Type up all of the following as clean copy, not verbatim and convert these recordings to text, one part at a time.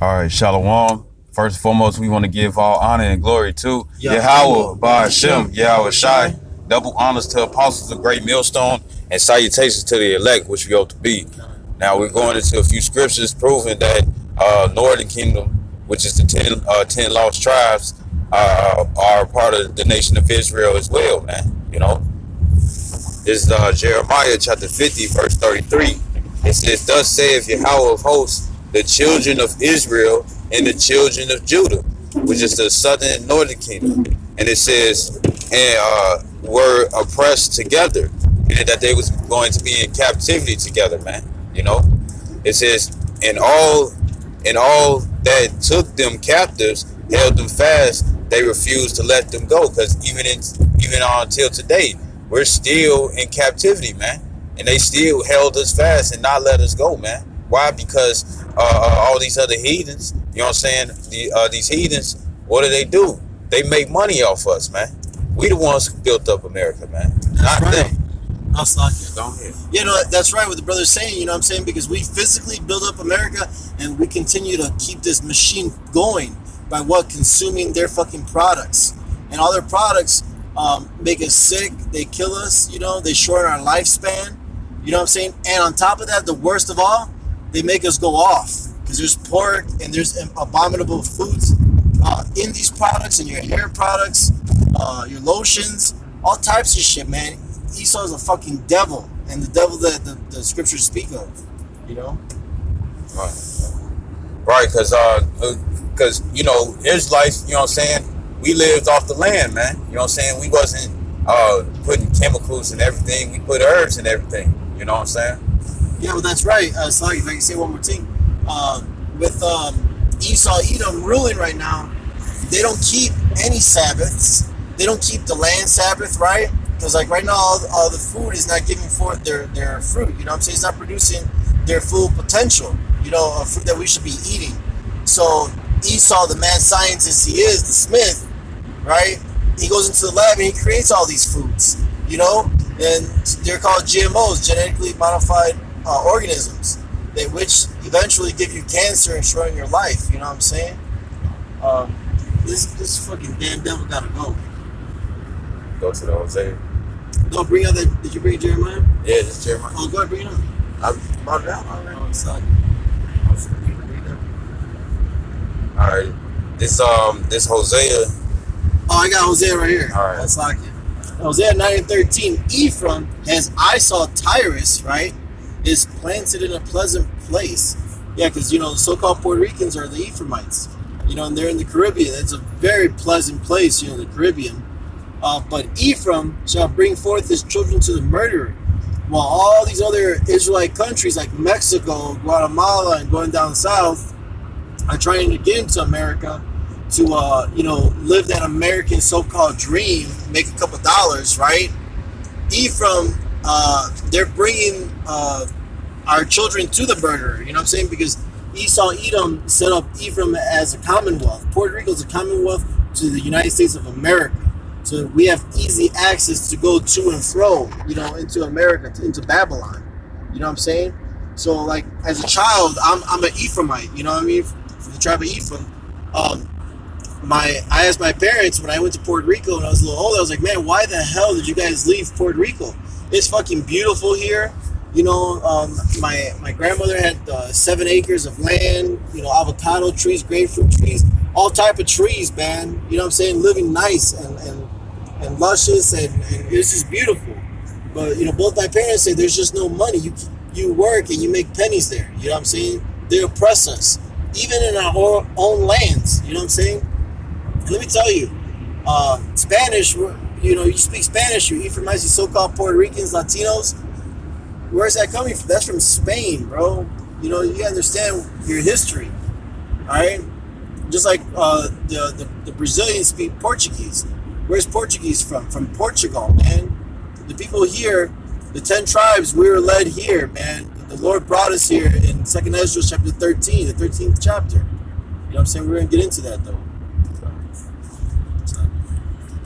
All right, Shalom. First and foremost, we want to give all honor and glory to Yahweh, Ba'ashem, Yahweh Shai. Double honors to apostles of great millstone and salutations to the elect, which we ought to be. Now we're going into a few scriptures proving that Northern Kingdom, which is the 10 lost tribes, are part of the nation of Israel as well, man. You know, this is Jeremiah chapter 50, verse 33. It says, "Thus saith Yahweh of hosts, the children of Israel and the children of Judah," which is the southern and northern kingdom. And it says, and were oppressed together, and that they was going to be in captivity together, man. You know, it says, and all that took them captives held them fast. They refused to let them go, because even until today, we're still in captivity, man. And they still held us fast and not let us go, man. Why? Because all these other heathens, you know what I'm saying? These heathens, what do? They make money off us, man. We the ones who built up America, man. Not them. I'll stop you. Don't hear. You know, that's right what the brother's saying, you know what I'm saying? Because we physically build up America and we continue to keep this machine going by what? Consuming their fucking products. And all their products make us sick, they kill us, you know, they shorten our lifespan, you know what I'm saying? And on top of that, the worst of all, they make us go off because there's pork and there's abominable foods in these products, and your hair products, your lotions, all types of shit, man. Esau is a fucking devil, and the devil that the scriptures speak of, you know? Right, because you know, Israelites, you know what I'm saying, we lived off the land, man. You know what I'm saying? We wasn't putting chemicals and everything. We put herbs and everything. You know what I'm saying? Yeah, well, that's right. Sorry, if I can say one more thing. With Esau, Edom ruling right now, they don't keep any Sabbaths. They don't keep the land Sabbath, right? Because like right now, all the food is not giving forth their fruit. You know what I'm saying? It's not producing their full potential, you know, of fruit that we should be eating. So Esau, the mad scientist he is, the smith, right? He goes into the lab and he creates all these foods, you know? And they're called GMOs, genetically modified organisms, which eventually give you cancer and shorten your life, you know what I'm saying? This fucking damn devil gotta go. Go to the Hosea. No, bring out that. Did you bring Jeremiah? Yeah, this Jeremiah. Oh, go ahead, bring it on. I brought it out already. Oh, sorry. All right, this Hosea. Oh, I got Hosea right here. All right. That's like it. Hosea 9:13. Ephraim has I saw Tyrus, right, is planted in a pleasant place. Yeah, because, you know, the so-called Puerto Ricans are the Ephraimites. You know, and they're in the Caribbean. It's a very pleasant place, you know, the Caribbean. But Ephraim shall bring forth his children to the murderer, while all these other Israelite countries like Mexico, Guatemala, and going down south are trying to get into America to, you know, live that American so-called dream, make a couple dollars, right? Ephraim, they're bringing our children to the murderer, you know what I'm saying? Because Esau, Edom set up Ephraim as a commonwealth. Puerto Rico is a commonwealth to the United States of America. So we have easy access to go to and fro, you know, into America, into Babylon. You know what I'm saying? So, like, as a child, I'm an Ephraimite, you know what I mean? From the tribe of Ephraim. I asked my parents when I went to Puerto Rico when I was a little older, I was like, man, why the hell did you guys leave Puerto Rico? It's fucking beautiful here. You know, my grandmother had 7 acres of land, you know, avocado trees, grapefruit trees, all type of trees, man. You know what I'm saying? Living nice and luscious, and it's just beautiful. But, you know, both my parents say there's just no money. You work and you make pennies there. You know what I'm saying? They oppress us, even in our own lands. You know what I'm saying? And let me tell you, Spanish, you know, you speak Spanish, you Ephraimites, you so-called Puerto Ricans, Latinos. Where's that coming from? That's from Spain, bro. You know, you understand your history, all right? Just like the Brazilians speak Portuguese. Where's Portuguese from? From Portugal, man. The people here, the 10 tribes, we were led here, man. The Lord brought us here in 2nd Ezra chapter 13, the 13th chapter. You know what I'm saying? We're going to get into that, though.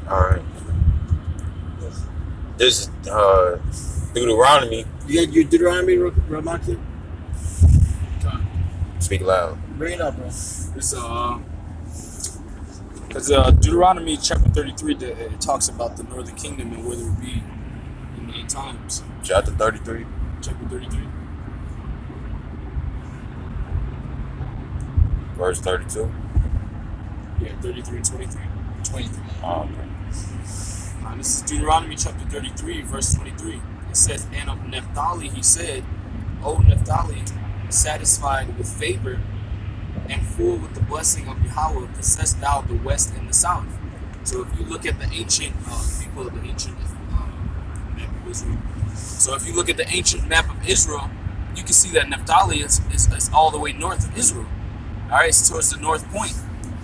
All right. This Deuteronomy. You got your Deuteronomy, Ramaki? Speak loud. Bring it up, bro. It's because Deuteronomy chapter 33 it talks about the northern kingdom and where they would be in the end times. Chapter 33. Chapter 33. Verse 32. Yeah, 33 and 23. 23. Oh, okay. This is Deuteronomy chapter 33, verse 23. It says, "And of Naphtali he said, O Naphtali, satisfied with favor and full with the blessing of Yahweh, possess thou the west and the south." So if you look at the ancient people of the ancient map of Israel, so if you look at the ancient map of Israel, you can see that Naphtali is all the way north of Israel. All right, it's towards the north point.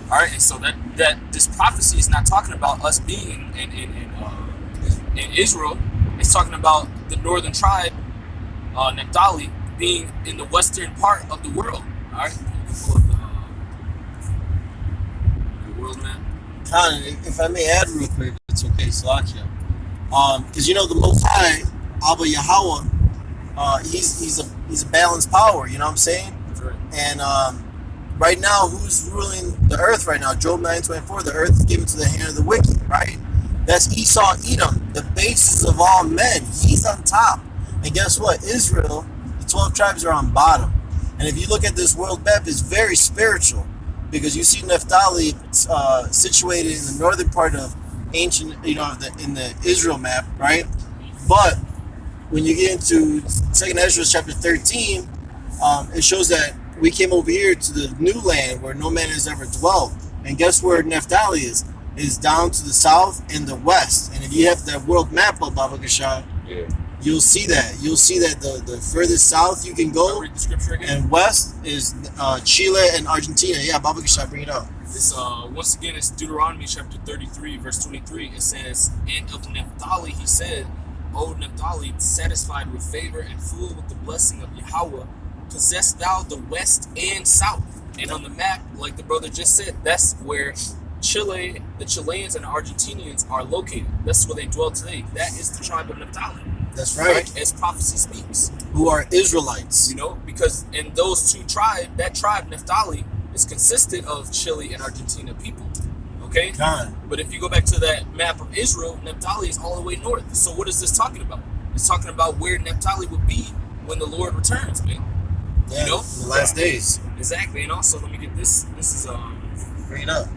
All right, and so that this prophecy is not talking about us being in Israel. It's talking about the northern tribe, Naphtali, being in the western part of the world. All right, you can pull up the world map. Khan, if I may add real quick, it's okay, Salakia. Because you know the Most High, Abba Yahweh, he's a balanced power. You know what I'm saying? That's right. And right now, who's ruling the earth right now? Job 9:24. The earth is given to the hand of the wicked. Right? That's Esau, Edom, the basis of all men. He's on top. And guess what? Israel, the 12 tribes are on bottom. And if you look at this world map, it's very spiritual because you see Naphtali situated in the northern part of ancient, in the Israel map, right? But when you get into 2nd Ezra chapter 13, it shows that we came over here to the new land where no man has ever dwelt. And guess where Naphtali is? Is down to the south and the west. And if you have that world map up, Baba Gasha, Yeah. you'll see that. You'll see that the furthest south you can go Read the scripture again. and west is Chile and Argentina. Yeah, Baba Gasha, bring it up. This once again, it's Deuteronomy chapter 33, verse 23. It says, "And of Naphtali he said, O Naphtali, satisfied with favor and full with the blessing of Yahweh, possess thou the west and south." And on the map, like the brother just said, that's where Chile, the Chileans and the Argentinians are located. That's where they dwell today. That is the tribe of Naphtali. That's right. As prophecy speaks. Who are Israelites. You know, because in those two tribes, that tribe, Naphtali, is consisted of Chile and Argentina people. Okay? Khan. But if you go back to that map of Israel, Naphtali is all the way north. So what is this talking about? It's talking about where Naphtali would be when the Lord returns, man. Yeah, You know? in the last days. Exactly. And also, let me get this. This is Bring it up.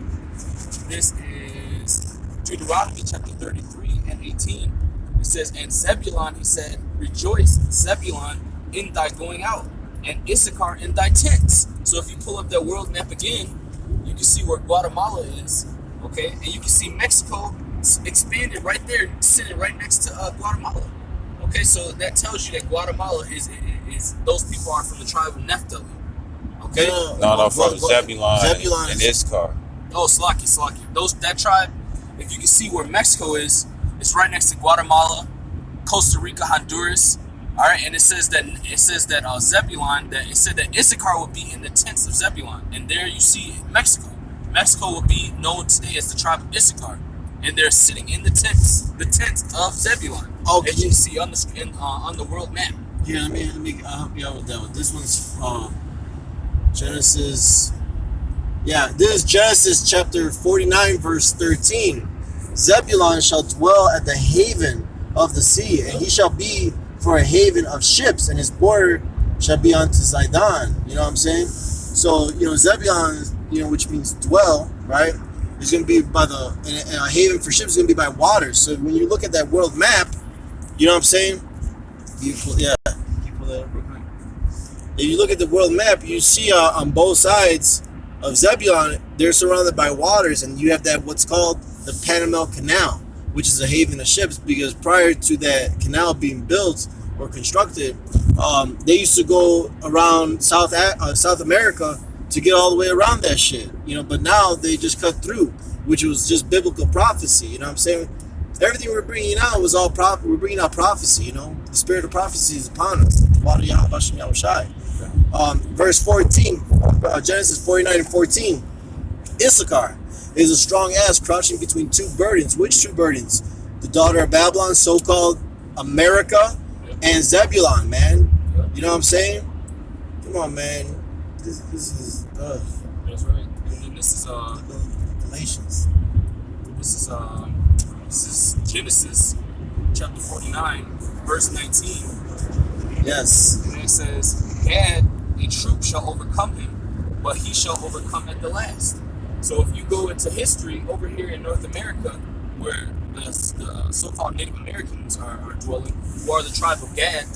This is Deuteronomy chapter 33 and 18. It says, "And Zebulun, he said, rejoice, Zebulun, in thy going out, and Issachar in thy tents." So if you pull up that world map again, you can see where Guatemala is, okay? And you can see Mexico expanded right there, sitting right next to Guatemala. Okay, so that tells you that Guatemala is those people are from the tribe of Naphtali. Okay? No, from Zebulun Zebulun and is- Issachar. Oh, Slaki. That tribe, if you can see where Mexico is, it's right next to Guatemala, Costa Rica, Honduras. All right, and it says that Zebulun, that it said that Issachar would be in the tents of Zebulun, and there you see Mexico. Mexico would be known today as the tribe of Issachar, and they're sitting in the tents of Zebulun. Oh, as you can see on the world map. Here, let me help you out with that one. This one's Genesis. Yeah, this is Genesis chapter 49, verse 13. "Zebulun shall dwell at the haven of the sea, and he shall be for a haven of ships, and his border shall be unto Zidon." You know what I'm saying? So, Zebulun, which means dwell, right? Is going to be by and a haven for ships is going to be by water. So when you look at that world map, you know what I'm saying? Beautiful, yeah. Can you pull that up real quick? If you look at the world map, you see on both sides of Zebulun, they're surrounded by waters, and you have that what's called the Panama Canal, which is a haven of ships, because prior to that canal being built or constructed, they used to go around South America to get all the way around that shit, but now they just cut through, which was just biblical prophecy. You know what I'm saying? Everything we're bringing out was all we're bringing out prophecy. The spirit of prophecy is upon us. Verse 14, Genesis 49 and 14. "Issachar is a strong ass crouching between two burdens." Which two burdens? The daughter of Babylon, so-called America, and Zebulun, man. You know what I'm saying? Come on, man. This is Ugh. That's right. And then Galatians. this is Genesis chapter 49, verse 19. Yes. And it says, Gad, a troop shall overcome him, but he shall overcome at the last. So if you go into history over here in North America, where the so-called Native Americans are dwelling, who are the tribe of Gad,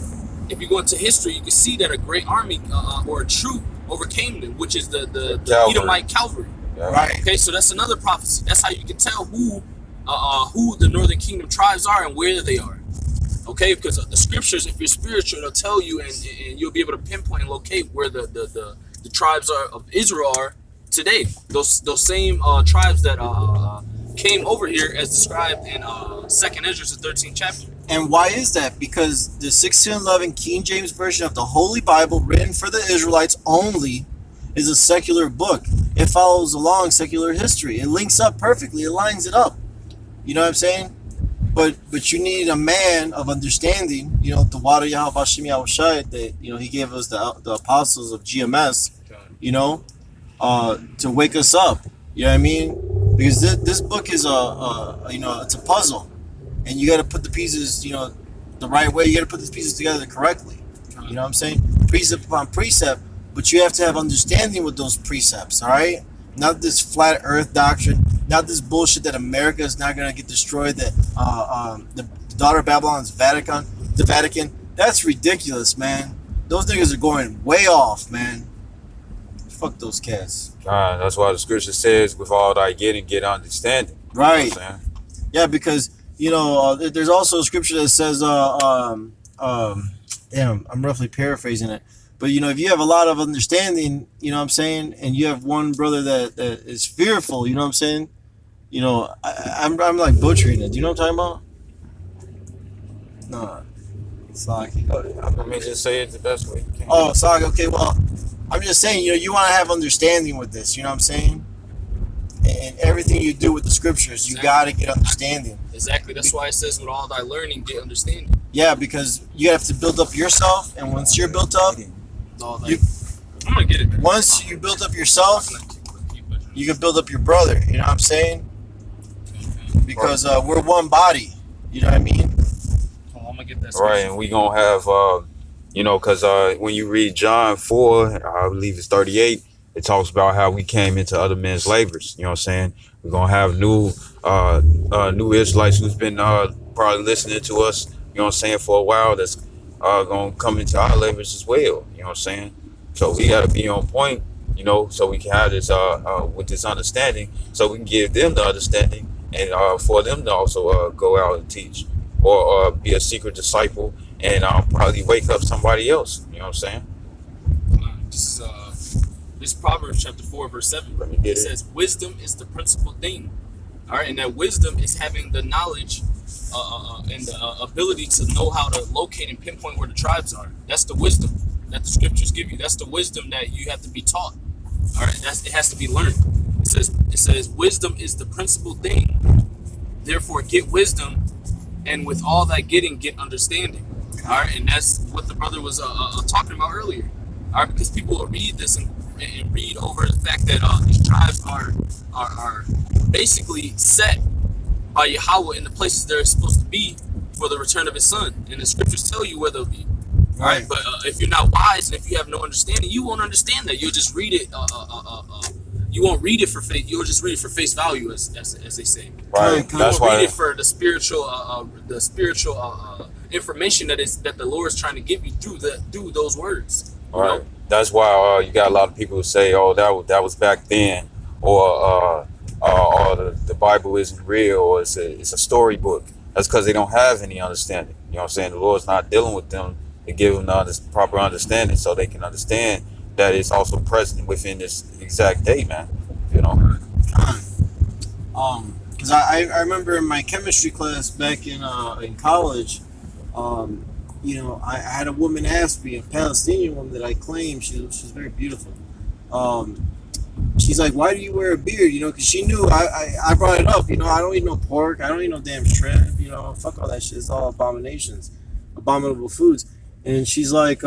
if you go into history, you can see that a great army or a troop overcame them, which is the Calvary. Edomite cavalry. Yeah. Right. Okay, so that's another prophecy. That's how you can tell who the Northern Kingdom tribes are and where they are. Okay, because the scriptures, if you're spiritual, they'll tell you, and you'll be able to pinpoint and locate where the tribes of Israel are today. Those same tribes that came over here as described in 2nd Ezra, the 13th chapter. And why is that? Because the 1611 King James Version of the Holy Bible, written for the Israelites only, is a secular book. It follows along secular history. It links up perfectly. It lines it up. You know what I'm saying? But you need a man of understanding. You know, the Wada Yahweh Bashim Yahushai, that, you know, he gave us the apostles of GMS, you know, to wake us up. You know what I mean? Because this book is you know, it's a puzzle. And you got to put the pieces, you know, the right way. You got to put the pieces together correctly. You know what I'm saying? Precept upon precept, but you have to have understanding with those precepts, all right? Not this flat earth doctrine, not this bullshit that America is not going to get destroyed, that the daughter of Babylon's the Vatican. That's ridiculous, man. Those niggas are going way off, man. Fuck those cats. That's why the scripture says, with all thy getting, get understanding. Right. You know what I'm saying? Yeah, because, you know, there's also a scripture that says, damn, I'm roughly paraphrasing it. But, you know, if you have a lot of understanding, you know what I'm saying, and you have one brother that is fearful, you know what I'm saying, you know, I'm like butchering it. Do you know what I'm talking about? No. It's like, Let me just say it the best way you can. oh, sorry. Okay, well, I'm just saying, you know, you want to have understanding with this, you know what I'm saying? And everything you do with the scriptures, you got to get understanding. Exactly. That's why it says, with all thy learning, get understanding. Yeah, because you have to build up yourself, and once you're built up, I'm You- gonna get it. once you build up yourself, you can build up your brother. You know what I'm saying? Because we're one body. You know what I mean? I'm gonna get that. Right, and we gonna have, you know, because when you read John 4, I believe it's 38, it talks about how we came into other men's labors. You know what I'm saying? We're gonna have new Israelites who's been probably listening to us, you know what I'm saying, for a while, that's gonna come into our labors as well. You know what I'm saying? So we gotta be on point, you know, so we can have this with this understanding, so we can give them the understanding, and for them to also go out and teach, or be a secret disciple, and probably wake up somebody else. You know what I'm saying? This Proverbs chapter 4, verse 7. Let me get It says, wisdom is the principal thing. All right, and that wisdom is having the knowledge and the ability to know how to locate and pinpoint where the tribes are. That's the wisdom that the scriptures give you. That's the wisdom that you have to be taught. All right, it has to be learned. It says wisdom is the principal thing. Therefore, get wisdom, and with all that getting, get understanding. All right, and that's what the brother was talking about earlier. All right, because people will read this and read over the fact that these tribes are basically set by Yahweh in the places they're supposed to be for the return of his son, and the scriptures tell you where they'll be. All right, but if you're not wise and if you have no understanding, you won't understand that. You'll just read it. You won't read it for faith. You'll just read it for face value, as they say. Right. You That's won't read why. it for the spiritual information that the Lord is trying to give you through those words. You Right. know? That's why you got a lot of people who say, "Oh, that was back then," or the Bible isn't real, or it's a storybook. That's because they don't have any understanding. You know what I'm saying? The Lord's not dealing with them to give them the proper understanding, so they can understand that it's also present within this exact day, man. You know. Because I remember in my chemistry class back in college, you know, I had a woman ask me, a Palestinian woman that I claim she's very beautiful. She's like, "Why do you wear a beard?" You know, because she knew I brought it up. You know, I don't eat no pork. I don't eat no damn shrimp. You know, fuck all that shit. It's all abominations, abominable foods. And she's like,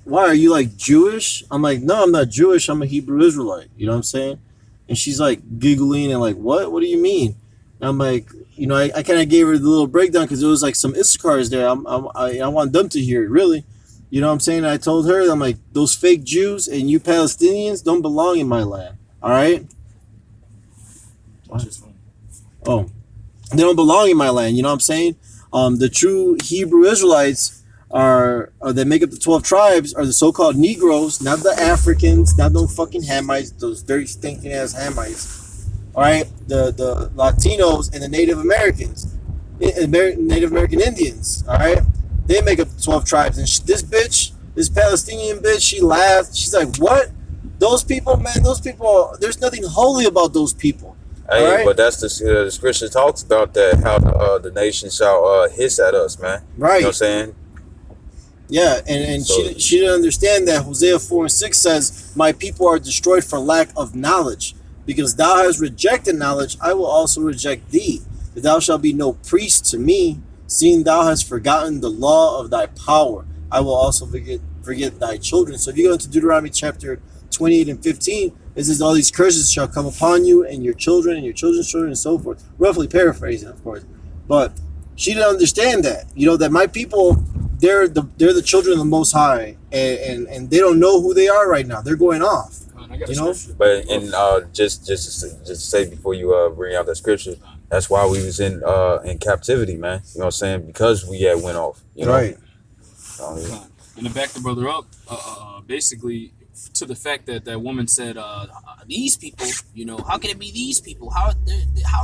why are you like Jewish? I'm like, no, I'm not Jewish. I'm a Hebrew Israelite. You know what I'm saying? And she's like giggling and like, what? What do you mean? And I'm like, I kind of gave her the little breakdown because there was like some Issachars there. I want them to hear it, really. You know what I'm saying? I told her, I'm like, those fake Jews and you Palestinians don't belong in my land. All right? Oh, they don't belong in my land. You know what I'm saying? The true Hebrew Israelites are that make up the 12 tribes are the so-called Negroes, not the Africans, not those fucking Hamites, those very stinking ass Hamites. All right, the Latinos and the Native Americans, Native American Indians. All right, they make up the 12 tribes. And this Palestinian bitch, she laughed. She's like, "What? Those people, man? Those people. There's nothing holy about those people." Hey, right? but that's the scripture talks about that, how the nation shall hiss at us, man. Right. You know what I'm saying? Yeah, and So- she didn't understand that Hosea 4:6 says, "My people are destroyed for lack of knowledge. Because thou hast rejected knowledge, I will also reject thee. That thou shalt be no priest to me, seeing thou hast forgotten the law of thy power. I will also forget thy children." So if you go into Deuteronomy chapter 28 and 15, it says all these curses shall come upon you and your children and your children's children and so forth. Roughly paraphrasing, of course. But she didn't understand that. That my people, they're the children of the Most High, and they don't know who they are right now. They're going off. I got a You know? scripture. But just to say before you bring out that scripture, that's why we was in captivity, man. You know what I'm saying? Because we had went off. You know? Right. Yeah. And to back the brother up, basically to the fact that that woman said, "These people, how can it be these people? How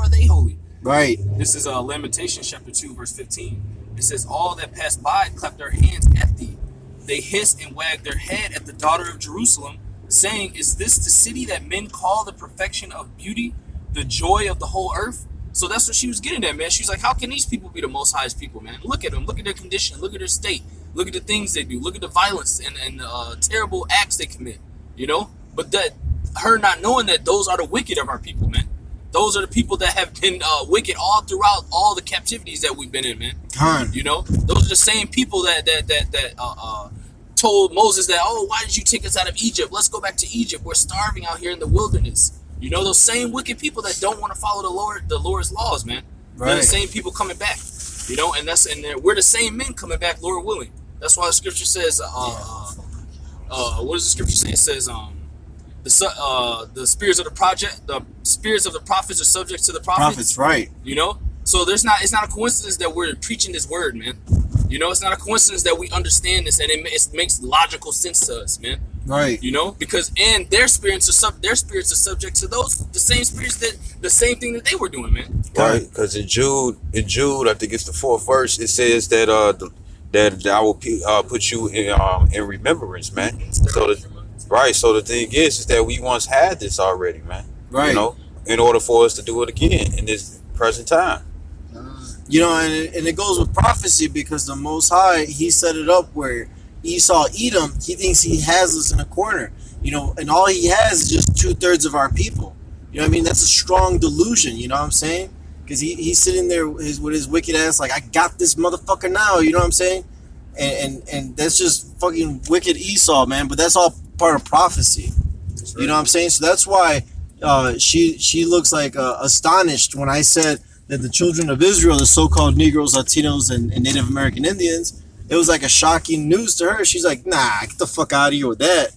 are they holy?" Right. This is Lamentations chapter 2, verse 15. It says, "All that pass by clap their hands at thee. They hiss and wag their head at the daughter of Jerusalem, saying, Is this the city that men call the perfection of beauty, the joy of the whole earth?" So that's what she was getting at, man. She's like, how can these people be the Most High's people, man? Look at them. Look at their condition. Look at their state. Look at the things they do. Look at the violence and terrible acts they commit, But that her not knowing that those are the wicked of our people, man. Those are the people that have been wicked all throughout all the captivities that we've been in, man. Those are the same people that told Moses that, "Oh, why did you take us out of Egypt? Let's go back to Egypt. We're starving out here in the wilderness." Those same wicked people that don't want to follow the Lord's laws, man. Right. They're the same people coming back, and we're the same men coming back, Lord willing. That's why the scripture says, what does the scripture say? It says, the spirits of the prophets are subject to the prophets. Right. So it's not a coincidence that we're preaching this word, man. It's not a coincidence that we understand this and it makes logical sense to us, man. Right. Because their spirits are subject to the same spirits the same thing that they were doing, man. Right, because in Jude, I think it's the 4th verse, it says that that I will put you in remembrance, man. So the thing is that we once had this already, man. Right. In order for us to do it again in this present time. And it goes with prophecy because the Most High, he set it up where Esau, Edom, he thinks he has us in a corner, and all he has is just 2/3 of our people. That's a strong delusion, you know what I'm saying? Because he's sitting there with his wicked ass like, I got this motherfucker now, you know what I'm saying? And that's just fucking wicked Esau, man. But that's all part of prophecy. Right. You know what I'm saying? So that's why she looks like astonished when I said that the children of Israel, the so-called Negroes, Latinos, and Native American Indians, it was like a shocking news to her. She's like, nah, get the fuck out of here with that.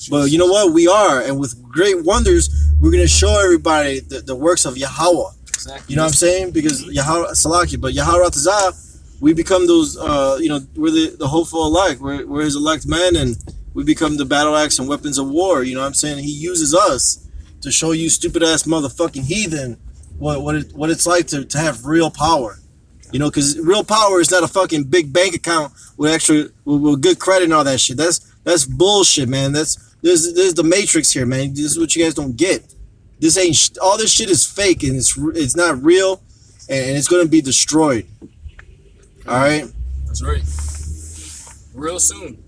But you know what? We are. And with great wonders, we're going to show everybody the works of Yahweh. Exactly. You know what I'm saying? Because Yahweh Salaki, but Yahweh Ratazah, we become those, we're the hopeful elect. We're his elect men, and we become the battle axe and weapons of war. You know what I'm saying? He uses us to show you stupid ass motherfucking heathen what it's like to have real power. Because real power is not a fucking big bank account with good credit and all that shit. That's bullshit, man. There's the Matrix here, man. This is what you guys don't get. This ain't all this shit is fake and it's not real, and it's gonna be destroyed. All right. That's right. Real soon.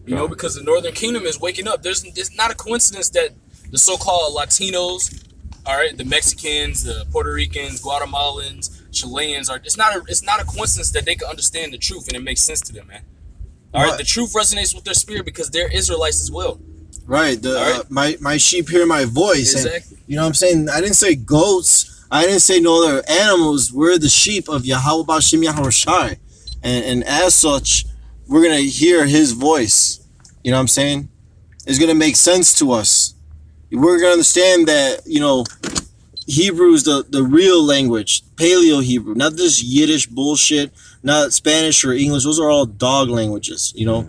Because the Northern Kingdom is waking up. There's not a coincidence that the so-called Latinos, all right, the Mexicans, the Puerto Ricans, Guatemalans, Chileans it's not a coincidence that they can understand the truth and it makes sense to them, man. All right, What? the truth resonates with their spirit because they're Israelites as well. Right. The All right. my sheep hear my voice. Exactly. And you know what I'm saying? I didn't say goats. I didn't say no other animals. We're the sheep of Yahweh Bashim Yahweh Shai. And as such, we're gonna hear his voice. You know what I'm saying? It's gonna make sense to us. We're gonna understand that, you know, Hebrew is the real language, Paleo Hebrew, not this Yiddish bullshit, not Spanish or English. Those are all dog languages, you know.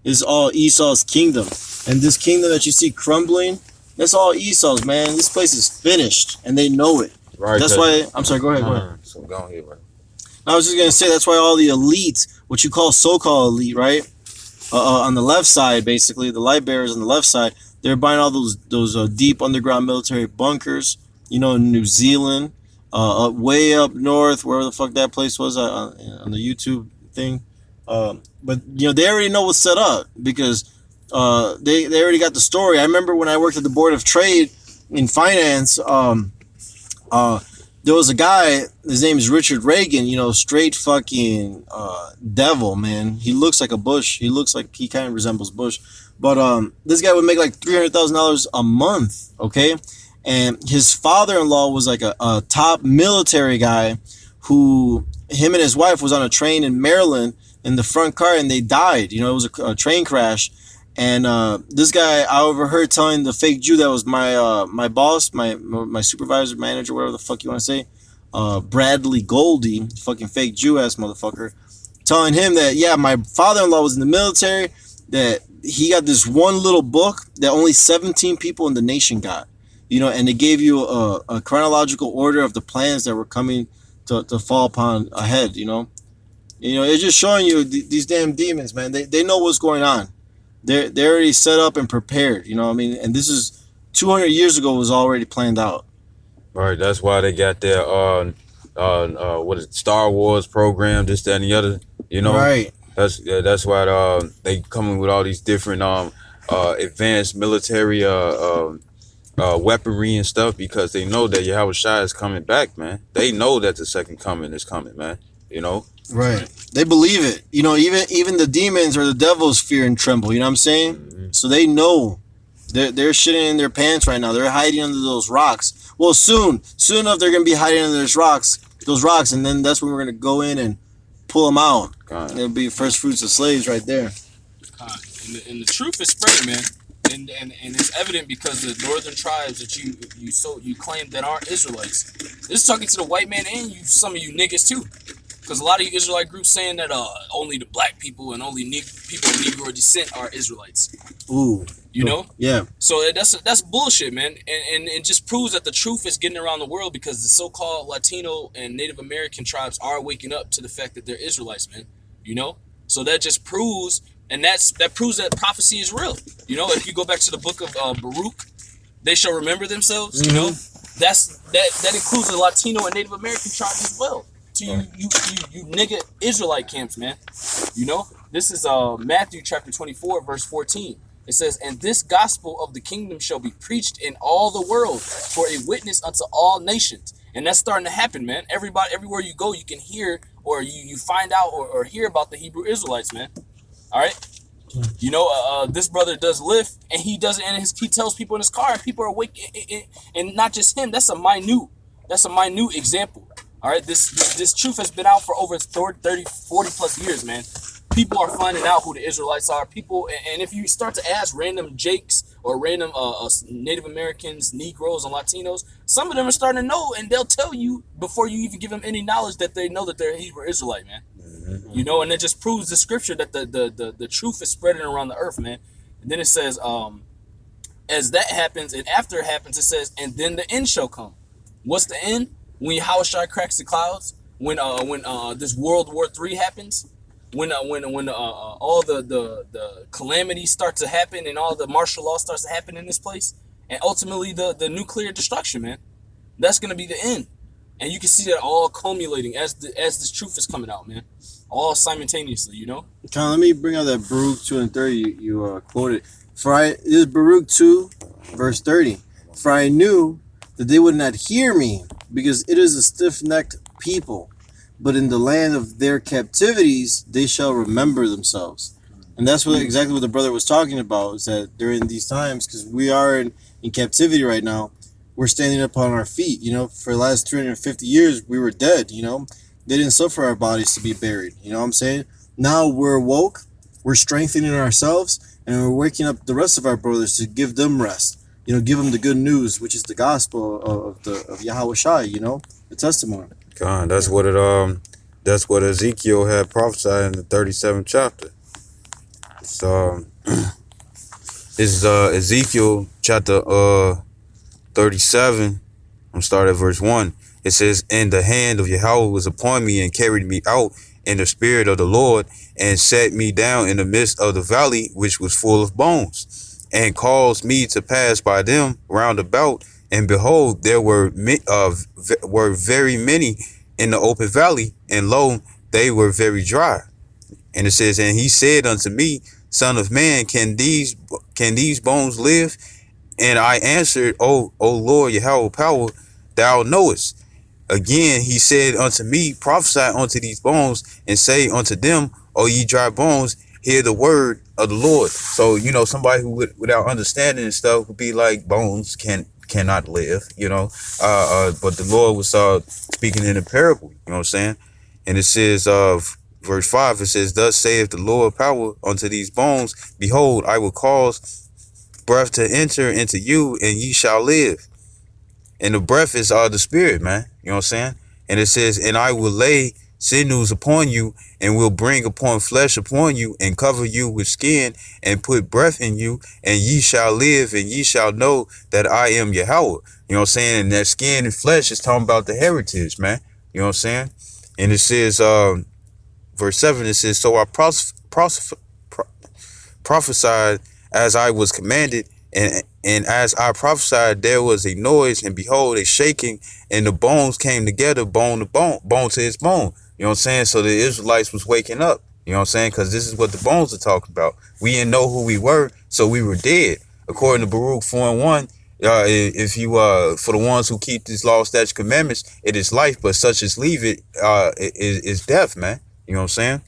It's all Esau's kingdom. And this kingdom that you see crumbling, that's all Esau's, man. This place is finished, and they know it. Right. That's why, I'm sorry, go ahead. So go ahead, bro. I was just going to say, that's why all the elites, what you call so-called elite, right? On the left side, basically, the light bearers on the left side, they're buying all those deep underground military bunkers, you know, in New Zealand, way up north, wherever the fuck that place was on the YouTube thing. But, you know, they already know what's set up because they already got the story. I remember when I worked at the Board of Trade in finance, there was a guy, his name is Richard Reagan, you know, straight fucking devil, man. He looks like a Bush. He looks like he kind of resembles Bush. But this guy would make like $300,000 a month, okay? And his father-in-law was like a top military guy who, him and his wife was on a train in Maryland in the front car and they died. You know, it was a train crash. And this guy, I overheard telling the fake Jew that was my boss, my supervisor, manager, whatever the fuck you want to say, Bradley Goldie, fucking fake Jew ass motherfucker, telling him that, yeah, my father-in-law was in the military, that he got this one little book that only 17 people in the nation got, you know, and it gave you a chronological order of the plans that were coming to fall upon ahead, you know. It's just showing you these damn demons, man. They know what's going on. They're already set up and prepared, you know what I mean? And this is 200 years ago, was already planned out. Right, that's why they got their what is it, Star Wars program, this, that, and the other, you know? Right. That's why they coming with all these different advanced military weaponry and stuff, because they know that Yahweh Shai is coming back, man. They know that the second coming is coming, man. You know? Right. They believe it. You know, even the demons or the devils fear and tremble. You know what I'm saying? Mm-hmm. So they know they're shitting in their pants right now. They're hiding under those rocks. Well, soon enough, they're gonna be hiding under those rocks, and then that's when we're gonna go in and pull them out. God. It'll be first fruits of slaves right there. And the truth is spreading, man. And it's evident because the northern tribes that you claim that aren't Israelites. This is talking to the white man and some of you niggas too. Because a lot of you Israelite groups saying that only the black people and only people of Negro descent are Israelites. Ooh. You know? Yeah. So that's bullshit, man. And it just proves that the truth is getting around the world because the so-called Latino and Native American tribes are waking up to the fact that they're Israelites, man. You know? So that just proves, and that proves that prophecy is real. You know, if you go back to the book of Baruch, they shall remember themselves, you know? That includes the Latino and Native American tribes as well. To you nigga Israelite camps, man. You know? This is Matthew chapter 24, verse 14. It says, "And this gospel of the kingdom shall be preached in all the world for a witness unto all nations." And that's starting to happen, man. Everywhere you go, you can hear or you find out or hear about the Hebrew Israelites, man. All right? You know, this brother does Lyft, and he does it, and he tells people in his car, and people are awake, and not just him. That's a minute example. All right, this truth has been out for over 30, 40 plus years, man. People are finding out who the Israelites are. People, and if you start to ask random Jakes or random Native Americans, Negroes, and Latinos, some of them are starting to know, and they'll tell you before you even give them any knowledge that they know that they're a Hebrew Israelite, man. Mm-hmm. You know, and it just proves the scripture that the truth is spreading around the earth, man. And then it says, as that happens, and after it happens, it says, and then the end shall come. What's the end? When Yahushua cracks the clouds, when this World War III happens, when all the calamities start to happen and all the martial law starts to happen in this place, and ultimately the nuclear destruction, man, that's gonna be the end. And you can see that all culminating as this truth is coming out, man, all simultaneously, you know. Let me bring out that Baruch 2:30 you quoted. This is Baruch 2, verse 30. For I knew that they would not hear me, because it is a stiff-necked people, but in the land of their captivities they shall remember themselves. And that's exactly what the brother was talking about, is that during these times, because we are in captivity right now, we're standing up on our feet. For the last 350 years, we were dead. They didn't suffer our bodies to be buried. You know what I'm saying? Now we're woke, we're strengthening ourselves, and we're waking up the rest of our brothers to give them rest. Give them the good news, which is the gospel of Yahweh Shai, the testimony. God, that's what Ezekiel had prophesied in the 37th chapter. So this is Ezekiel chapter 37. I'm starting at verse 1. It says, "And the hand of Yahweh was upon me and carried me out in the spirit of the Lord and set me down in the midst of the valley, which was full of bones, and caused me to pass by them round about. And behold, there were very many in the open valley, and lo, they were very dry. And it says, and he said unto me, Son of man, can these bones live? And I answered, O Lord Yahweh power, thou knowest. Again, he said unto me, prophesy unto these bones, and say unto them, O ye dry bones, hear the word of the Lord. So, somebody who without understanding and stuff would be like, bones cannot live, but the Lord was speaking in a parable, you know what I'm saying? And it says, verse 5, it says, thus saith the Lord power unto these bones, behold, I will cause breath to enter into you, and ye shall live. And the breath is the spirit, man. You know what I'm saying? And it says, and I will lay sinews upon you, and will bring upon flesh upon you, and cover you with skin, and put breath in you, and ye shall live, and ye shall know that I am Yahweh. You know what I'm saying? And that skin and flesh is talking about the heritage, man. You know what I'm saying? And it says, verse 7, it says, so I prophesied as I was commanded, and as I prophesied, there was a noise, and behold, a shaking, and the bones came together, bone to bone, bone to its bone. You know what I'm saying? So the Israelites was waking up. You know what I'm saying? Because this is what the bones are talking about. We didn't know who we were, so we were dead. According to Baruch 4:1, if you for the ones who keep these law, statutes, commandments, it is life, but such as leave it is death, man. You know what I'm saying?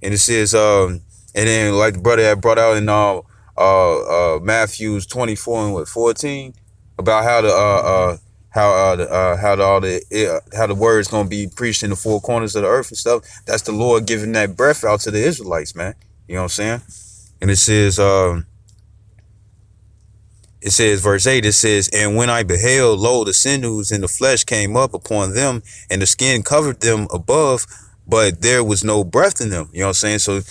And it says, and then like the brother had brought out in Matthews 24 and 14 about how the word is going to be preached in the four corners of the earth and stuff. That's the Lord giving that breath out to the Israelites, man. You know what I'm saying? And it says verse 8, it says, and when I beheld, lo, the sinews and the flesh came up upon them, and the skin covered them above, but there was no breath in them. You know what I'm saying? So,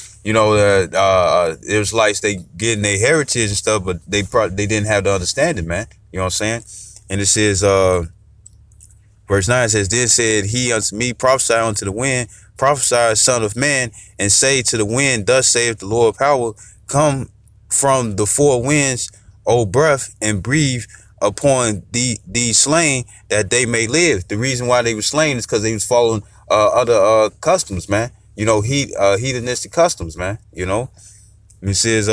Israelites, they getting their heritage and stuff, but they didn't have the understanding, man. You know what I'm saying? And it says, verse 9 says, then said he unto me, prophesy unto the wind, prophesy, son of man, and say to the wind, thus saith the Lord power, come from the four winds, O breath, and breathe upon these slain, that they may live. The reason why they were slain is because they was following other customs, man. Heathenistic customs, man. And it says,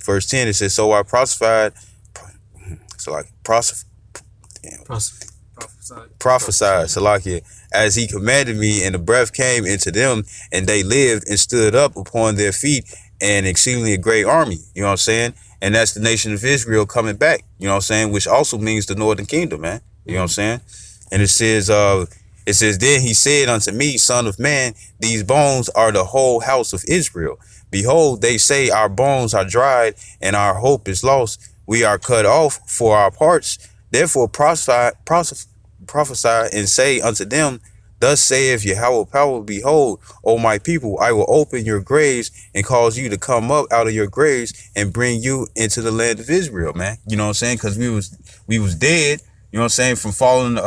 verse 10, it says, so I prophesied, prophesied, Salakia, as he commanded me, and the breath came into them, and they lived and stood up upon their feet, an exceedingly great army. You know what I'm saying? And that's the nation of Israel coming back. You know what I'm saying? Which also means the northern kingdom, man. You know what I'm saying? And it says, then he said unto me, son of man, these bones are the whole house of Israel. Behold, they say our bones are dried, and our hope is lost. We are cut off for our parts. Therefore prophesy and say unto them, thus saith Yahweh power, behold, O my people, I will open your graves and cause you to come up out of your graves and bring you into the land of Israel, man. You know what I'm saying? Because we was dead, you know what I'm saying, from falling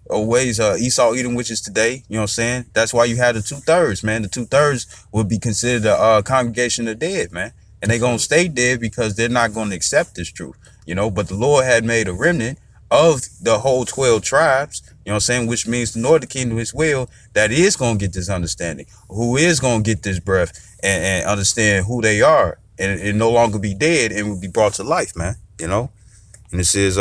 ways Esau, Edom, which is today. You know what I'm saying? That's why you had the 2/3, man. The 2/3 would be considered a congregation of dead, man. And they're going to stay dead because they're not going to accept this truth, but the Lord had made a remnant of the whole 12 tribes, you know what I'm saying, which means the northern kingdom as well, that is going to get this understanding, who is going to get this breath and understand who they are, and no longer be dead and will be brought to life, man. And it says,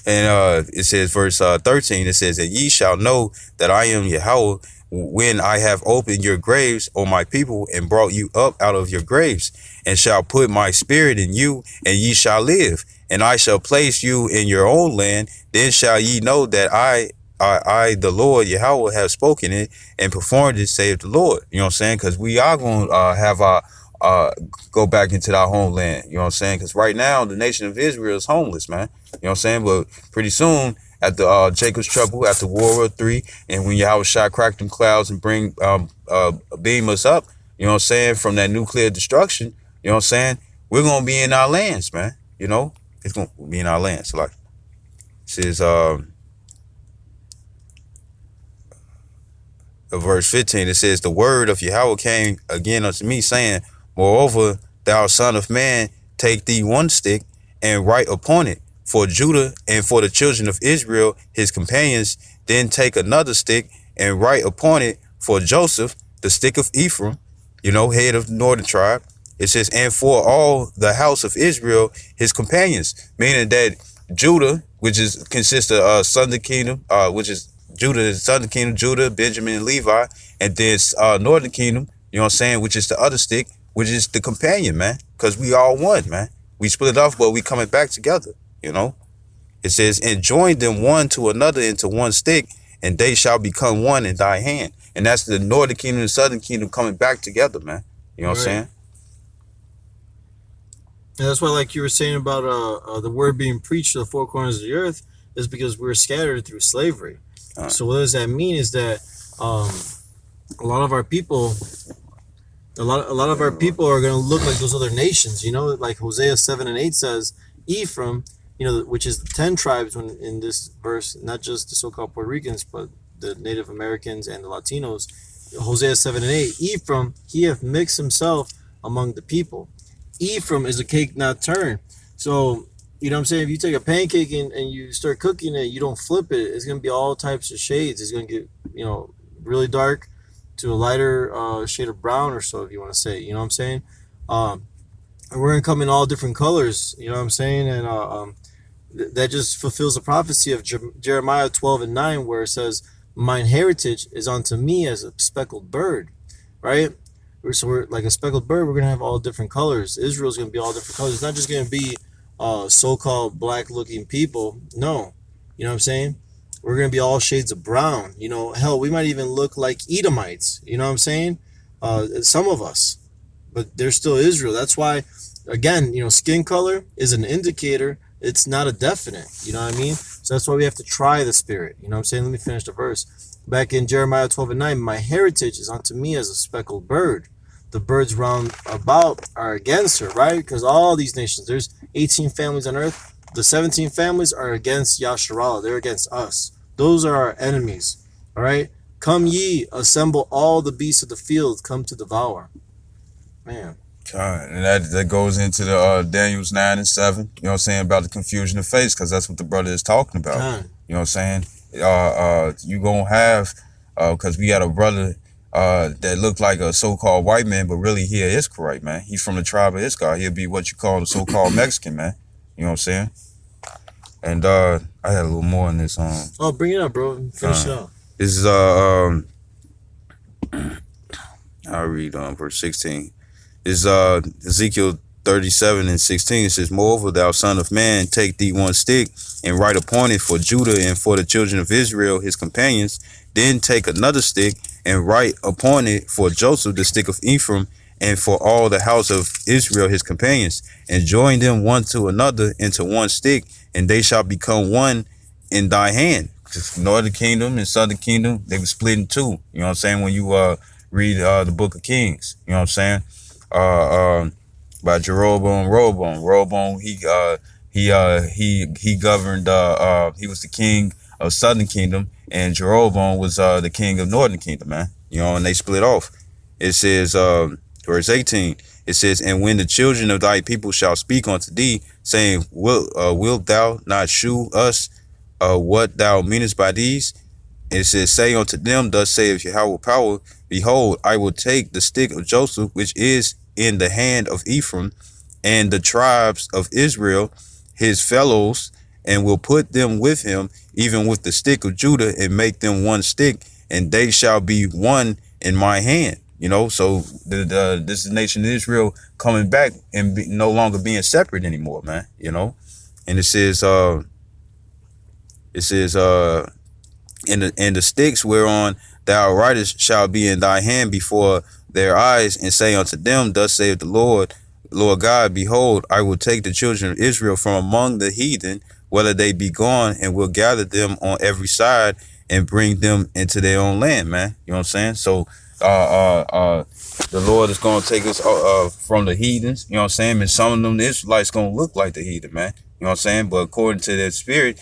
it says verse 13, it says, and ye shall know that I am Yahweh when I have opened your graves, O my people, and brought you up out of your graves, and shall put my spirit in you, and ye shall live, and I shall place you in your own land. Then shall ye know that I, the Lord Yahweh, have spoken it and performed it, saith the Lord. You know what I'm saying? Because we are going to have our go back into our homeland. You know what I'm saying? Because right now the nation of Israel is homeless, man. You know what I'm saying? But pretty soon, at the Jacob's trouble, after World War III, and when Yahweh shot crack them clouds and beam us up, you know what I'm saying, from that nuclear destruction, you know what I'm saying, we're gonna be in our lands, man. You know, it's gonna be in our lands. Like, it says verse 15, it says, the word of Yahweh came again unto me, saying, moreover, thou son of man, take thee one stick and write upon it for Judah and for the children of Israel, his companions. Then take another stick and write upon it for Joseph, the stick of Ephraim, you know, head of the northern tribe. It says, and for all the house of Israel, his companions, meaning that Judah, which is consists of southern kingdom, which is Judah, southern kingdom, Judah, Benjamin, and Levi, and then northern kingdom, you know what I'm saying, which is the other stick, which is the companion, man, because we all one, man. We split off, but we coming back together, you know. It says, and join them one to another into one stick, and they shall become one in thy hand. And that's the northern kingdom and southern kingdom coming back together, man. You know what I'm saying? And that's why, like you were saying about the word being preached to the four corners of the earth, is because we're scattered through slavery. So what does that mean is that a lot of our people are going to look like those other nations, you know, like Hosea 7:8 says, Ephraim, you know, which is the 10 tribes when in this verse, not just the so-called Puerto Ricans, but the Native Americans and the Latinos. Hosea 7:8, Ephraim, he hath mixed himself among the people. Ephraim is a cake not turned. So, you know what I'm saying? If you take a pancake and you start cooking it, you don't flip it, it's going to be all types of shades. It's going to get, you know, really dark to a lighter shade of brown or so, if you want to say, you know what I'm saying? And we're going to come in all different colors, you know what I'm saying? And that just fulfills the prophecy of Jeremiah 12:9, where it says, mine heritage is unto me as a speckled bird, right? So we're like a speckled bird, we're going to have all different colors. Israel's going to be all different colors. It's not just going to be so-called black looking people. No, you know what I'm saying? We're going to be all shades of brown. You know, hell, we might even look like Edomites. You know what I'm saying? Some of us, but they're still Israel. That's why, again, you know, skin color is an indicator. It's not a definite. You know what I mean? So that's why we have to try the spirit. You know what I'm saying? Let me finish the verse. Back in Jeremiah 12:9, my heritage is unto me as a speckled bird. The birds round about are against her, right? Because all these nations, there's 18 families on earth. The 17 families are against Yasharallah. They're against us. Those are our enemies, all right? Come ye, assemble all the beasts of the field, come to devour. Man. And that goes into the Daniel's 9:7, you know what I'm saying, about the confusion of face, because that's what the brother is talking about. You know what I'm saying? You gonna have, because we had a brother that looked like a so-called white man, but really he an Israelite, man. He's from the tribe of Issachar. He'll be what you call the so-called Mexican, man. You know what I'm saying? And I had a little more in this. Oh, bring it up, bro. Finish it up. This is I'll read verse 16. This is Ezekiel 37:16. It says, moreover, thou son of man, take thee one stick and write upon it for Judah and for the children of Israel, his companions. Then take another stick and write upon it for Joseph, the stick of Ephraim, and for all the house of Israel, his companions, and join them one to another into one stick, and they shall become one in thy hand. Just northern kingdom and southern kingdom, they were split in two. You know what I'm saying? When you read the book of Kings, you know what I'm saying? By Jeroboam, Rehoboam, he governed. He was the king of southern kingdom, and Jeroboam was the king of northern kingdom, man. You know, and they split off. It says, verse 18, it says, and when the children of thy people shall speak unto thee, saying, wilt thou not shew us what thou meanest by these? It says, say unto them, thus saith Yahweh power, behold, I will take the stick of Joseph, which is in the hand of Ephraim, and the tribes of Israel, his fellows, and will put them with him, even with the stick of Judah, and make them one stick, and they shall be one in my hand. You know, so this is nation of Israel coming back and no longer being separate anymore, man. You know, and it says and the sticks whereon thou writest shall be in thy hand before their eyes, and say unto them, thus saith the Lord God, behold, I will take the children of Israel from among the heathen, whether they be gone, and will gather them on every side and bring them into their own land, man. You know what I'm saying? So the Lord is going to take us from the heathens, you know what I'm saying? And some of them, the Israelites, going to look like the heathen, man. You know what I'm saying? But according to their spirit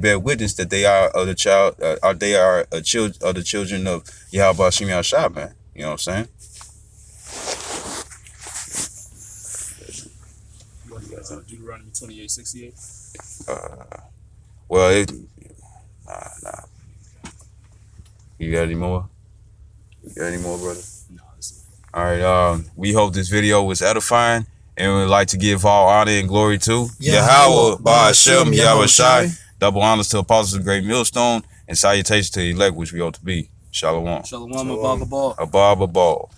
bear witness that they are of the child, they are of the children of Yahweh Hashem Yahshua, man. You know what I'm saying? What do you guys have? Deuteronomy 28:68. Well, nah. You got any more? You got any more, brother? No, this is All right. We hope this video was edifying, and we'd like to give all honor and glory to Yahweh, Ba'ashem, Yahweh Shai. Double honors to apostles of Great Millstone, and salutations to the elect, which we ought to be. Shalom. Shalom, Abba Ball. Abba Ball.